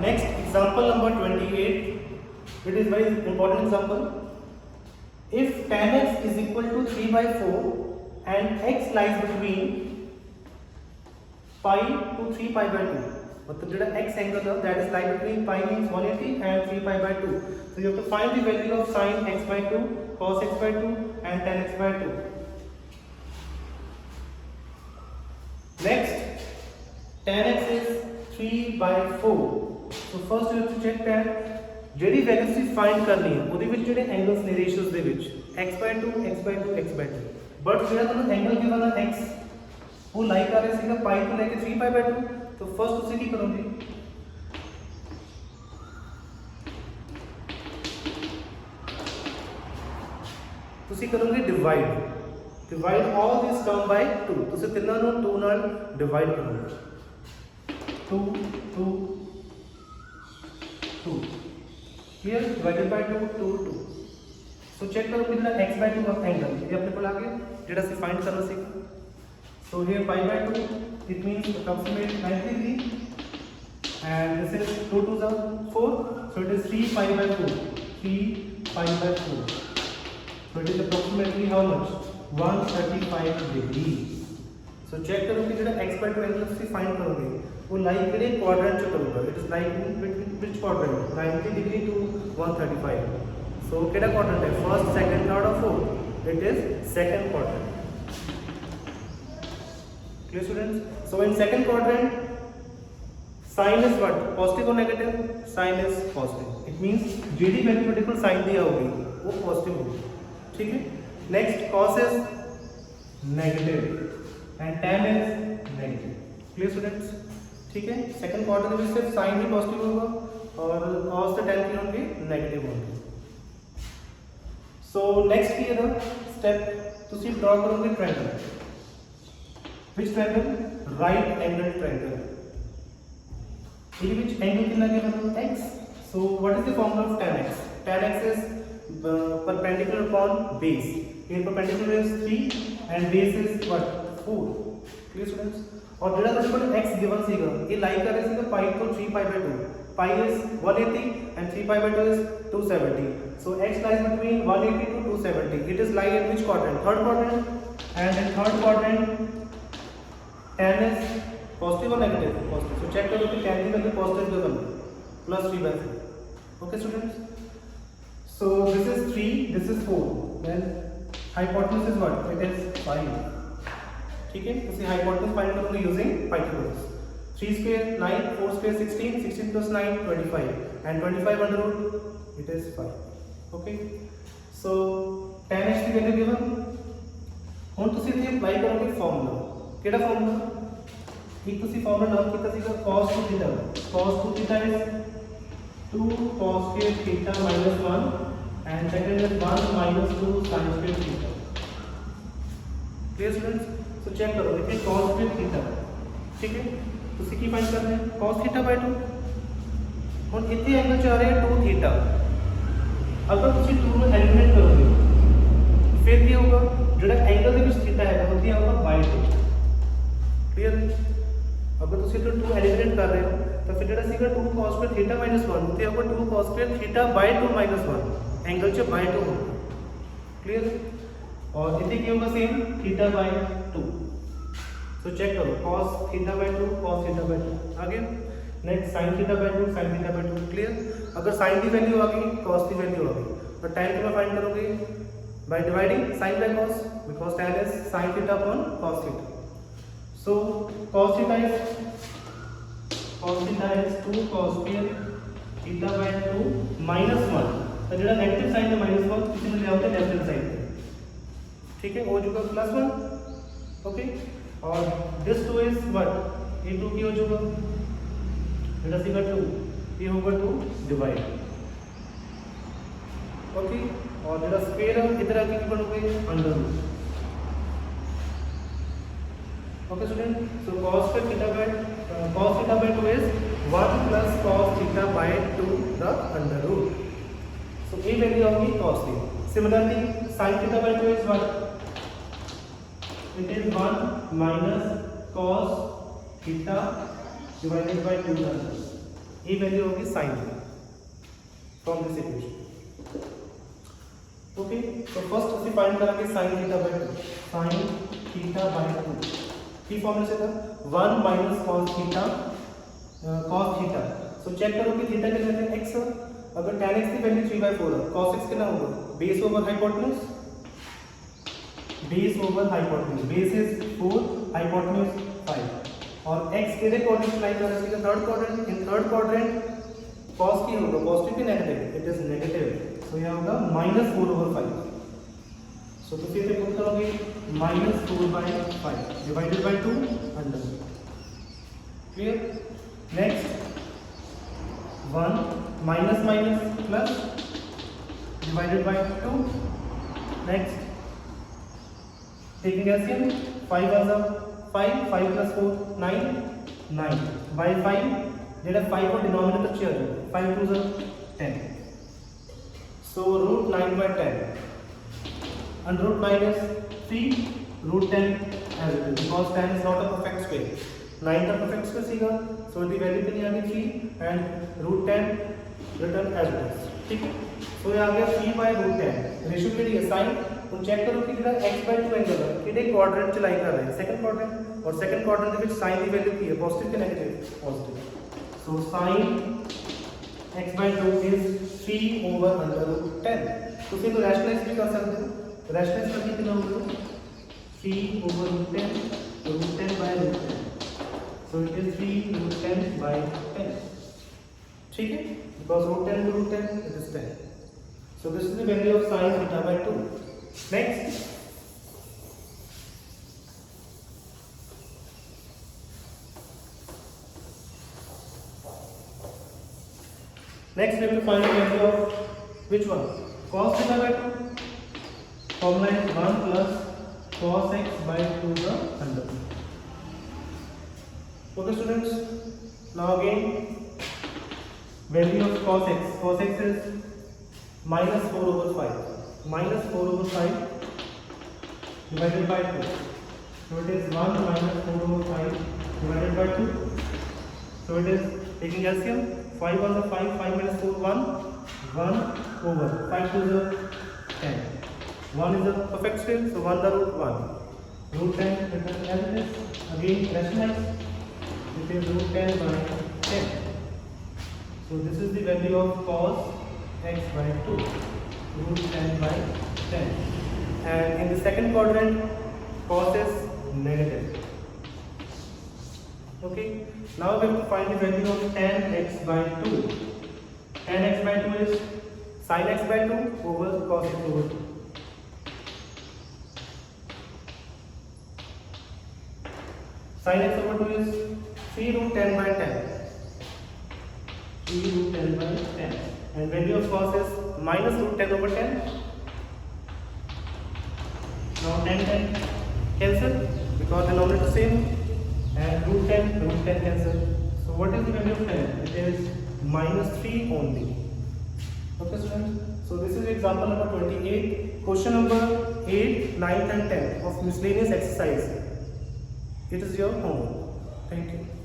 next example number 28. It is very important example. If tan x is equal to 3 by 4 and x lies between pi to 3 pi by 2. मतलब जो x angle है that is lie between pi means 180 and 3 pi by 2. So you have to find the value of sin x by 2, cos x by 2 and tan x by 2. Next, tan x is 3 by 4. So first you have to check tan. ਜਿਹੜੀ value ਤੁਸੀਂ find ਕਰਨੀ ਹੈ ਉਹਦੇ ਵਿੱਚ ਜਿਹੜੇ angles ਨੇ ਰੇਸ਼ੀਓਜ਼ ਦੇ ਵਿੱਚ x by 2 x by 2 x by 2 but ਜਿਹੜਾ ਤੁਹਾਨੂੰ ਐਂਗਲ ਗਿਵਨ ਹੈ x ਉਹ ਲਾਈ ਕਰ ਰਿਹਾ ਸੀਗਾ ਪਾਈ ਤੋਂ ਲੈ ਕੇ 3 ਪਾਈ by 2 ਤਾਂ ਫਸਟ ਤੁਸੀਂ ਕੀ ਕਰੋਗੇ ਤੁਸੀਂ ਕਰੋਗੇ ਡਿਵਾਈਡ ਆਲ ਦਿਸ ਟਰਮ ਬਾਈ 2 ਤੁਸੀਂ ਤਿੰਨਾਂ ਨੂੰ 2 ਨਾਲ ਡਿਵਾਈਡ ਕਰੋਗੇ 2 2 2 here divided by 2 2 2 so check करो कितना x by 2 का एंगल ये अपने को आ गया जेड़ा से फाइंड करना सीख so here pi by 2 it means approximate 90 degree and this is 2 to the 4 so it is 3 pi by 4 3 pi by 4 so it is approximately how much 135 degree so check करो कि जेड़ा x by 2 एंगल से find करोगे वो like किड़े quadrant च करूंगा it is like in between which quadrant 90 degree to 135 so केड़ा क्वाड्रेंट है फर्स्ट सेकंड थर्ड और fourth it is second quadrant clear students so in second quadrant sine is what positive और negative sine is positive it means जेडी value particular sine दिया होगी वो positive होगी ठीक है next cos is negative and tan is negative clear students ठीक है सेकंड क्वार्टर में सिर्फ साइन ही पॉजिटिव होगा और cos से tan की होंगे नेगेटिव होंगे सो नेक्स्ट की है स्टेप ਤੁਸੀਂ ड्रॉ करोगे triangle which triangle right angle triangle ਇਹਦੇ ਵਿੱਚ एंगल कितना given x so what is the formula of tan x is perpendicular upon base here perpendicular is 3 and base is what 4 clear students और जेड़ा ਤੁਹਾਡੇ ਕੋਲ x given ਸੀਗਾ ਇਹ ਲਾਈ ਕਰ ਰਿਹਾ ਸੀਗਾ पाई ਤੋਂ 3 पाई by 2 pi is 180 and 3 pi by 2 is 270 so x lies between 180 to 270 it is lie in which quadrant third quadrant and in third quadrant tan is positive or negative positive so check करो कि tan की value positive given plus 3 by 4 okay students so this is 3 this is 4 then hypotenuse is what it is 5 ठीक है उसे hypotenuse find करोगे using Pythagoras 3 square 9 4 square 16 16 plus 9 25 and 25 under root it is 5 okay so tan h की value given ਹੁਣ ਤੁਸੀਂ ਇੱਥੇ apply ਕਰੋਗੇ formula ਕਿਹੜਾ ਫਾਰਮੂਲਾ ਇੱਕ ਤੁਸੀਂ ਫਾਰਮੂਲਾ ਲਰਨ ਕੀਤਾ ਸੀਗਾ cos 2 theta cos 2 theta is 2 cos square theta minus 1 and second is 1 minus 2 sin square theta clear students तो चेक करो इतने cos square theta ठीक है ਤੁਸੀਂ ਕੀ ਫਾਈਂਡ ਕਰਨਾ ਹੈ cos theta by 2 ਹੁਣ ਇੱਥੇ ਐਂਗਲ ਚ ਆ ਰਿਹਾ 2 theta ਅਗਰ ਤੁਸੀਂ 2 ਨੂੰ ਐਲੀਮੀਨੇਟ ਕਰੋਗੇ ਫਿਰ ਕੀ ਹੋਗਾ ਜਿਹੜਾ ਐਂਗਲ ਦੇ ਵਿੱਚ theta ਹੈ ਉਹ ਕੀ ਆਊਗਾ by 2 ਕਲੀਅਰ ਅਗਰ ਤੁਸੀਂ ਇਹ 2 ਐਲੀਮੀਨੇਟ ਕਰ ਰਹੇ ਹੋ ਤਾਂ ਫਿਰ ਜਿਹੜਾ ਸੀਗਾ 2 cos square theta minus 1 ਤੇ ਆਊਗਾ 2 cos square theta by 2 minus 1 angle च by 2 होगा क्लियर और इतने क्या होगा same theta by 2 so check करो cos theta by 2 cos theta by 2 आगे next sin theta by 2 sin theta by 2 clear अगर sin की वैल्यू आ गई cos की वैल्यू आ गई तो tan को फाइंड करोगे by dividing sin bye cos because tan is sin theta upon cos theta so cos theta is 2 cos square theta by 2 minus 1 तो जेड़ा नेगेटिव साइन है -1 किसी में ले आओगे नेगेटिव साइन ठीक है हो जाएगा +1 ओके और दिस 2 इज व्हाट ये 2 की हो जाएगा जेड़ा सीगा 2 ये होगा 2 डिवाइड ओके और जेड़ा स्क्वायर है इधर आके की बनोगे under root okay student so cos theta by 2 is 1 plus cos theta by 2 the under root so a value होगी cos theta similarly sin theta by 2 is what it is 1 minus cos theta divided by 2 under ये value होगी sign from this equation. Okay, तो first ਅਸੀਂ find करेंगे sin theta by 2, sin theta by 2 की formula से था 1 minus cos theta, so check करो कि थीटा कितना है x, अगर tan x की वैल्यू 3/4 है, cos x कितना होगा base over hypotenuse, base over hypotenuse, base is 4, hypotenuse 5, और x के कोऑर्डिनेट लाइन पर है third quadrant, in third quadrant cos की होगा पॉजिटिव की नेगेटिव, इट इज नेगेटिव, सो यह होगा -4/5, सो तो फिर पुट करोगे -4/5 divided by 2 under, clear. Next 1 minus minus plus divided by 2, next taking LCM 5 1 5, 5 plus 4 9, 9 by 5 जेड़ा 5 को डिनोमिनेटर च आ जाए 5 2 10, so root 9 by 10 and root 9 is 3 root 10 as it is because 10 is not a perfect square, 9 का perfect square सीगा, so the value कितनी आ गई 3 and root 10 written as it is, ठीक है। so ये आ गया 3 by root 10, रेशियो के लिए साइन तो चेक करो कि ਜਿਹੜਾ x/2 एंगल है किहड़े क्वाड्रेंट च लाई कर रहे हैं, सेकंड क्वाड्रेंट, और सेकंड क्वाड्रेंट ਦੇ ਵਿੱਚ sin ਦੀ ਵੈਲਿਊ ਕੀ ਹੈ ਪੋਜ਼ਿਟਿਵ ਕਿ negative, positive, so sin x/2 is 3/10, ਤੁਸੀਂ ਇਹਨੂੰ ਰੈਸ਼ਨਲਾਈਜ਼ ਵੀ ਕਰ ਸਕਦੇ ਹੋ, रैशनलाइज करके कितना होगा 3/10 √10 by √10, so it is 3/10 by 10, ठीक है, because √10 to √10 it is 10, so this is the value of sin theta by 2. Next we will find the value of which one, cos theta by 2, formula is 1 plus cos x by 2 the under. Okay students, now again value of cos x is -4/5, -4/5 divided by 2, so it is 1 minus 4/5 divided by 2, so it is taking LCM 5 1 5, 5 minus 4 1 over 5 2 10, 1 is a perfect square, so 1 the root 1, root 10 written as it is, again rationalize, it is root 10 by 10, so this is the value of cos x by 2, root 10 by 10, and in the second quadrant cos is negative. Okay, now we have to find the value of tan x by 2, tan x by 2 is sin x by 2 over cos x over 2, sin x over 2 is 3 root 10 by 10, 3 root 10 by 10, and value of cos is minus root 10 over 10, now 10 cancel because denominator same, and root 10 cancel, so what is the value of 10, it is -3 only. Okay students, so this is example number 28, question number 8, 9 and 10 of miscellaneous exercise. It is your homework. Thank you.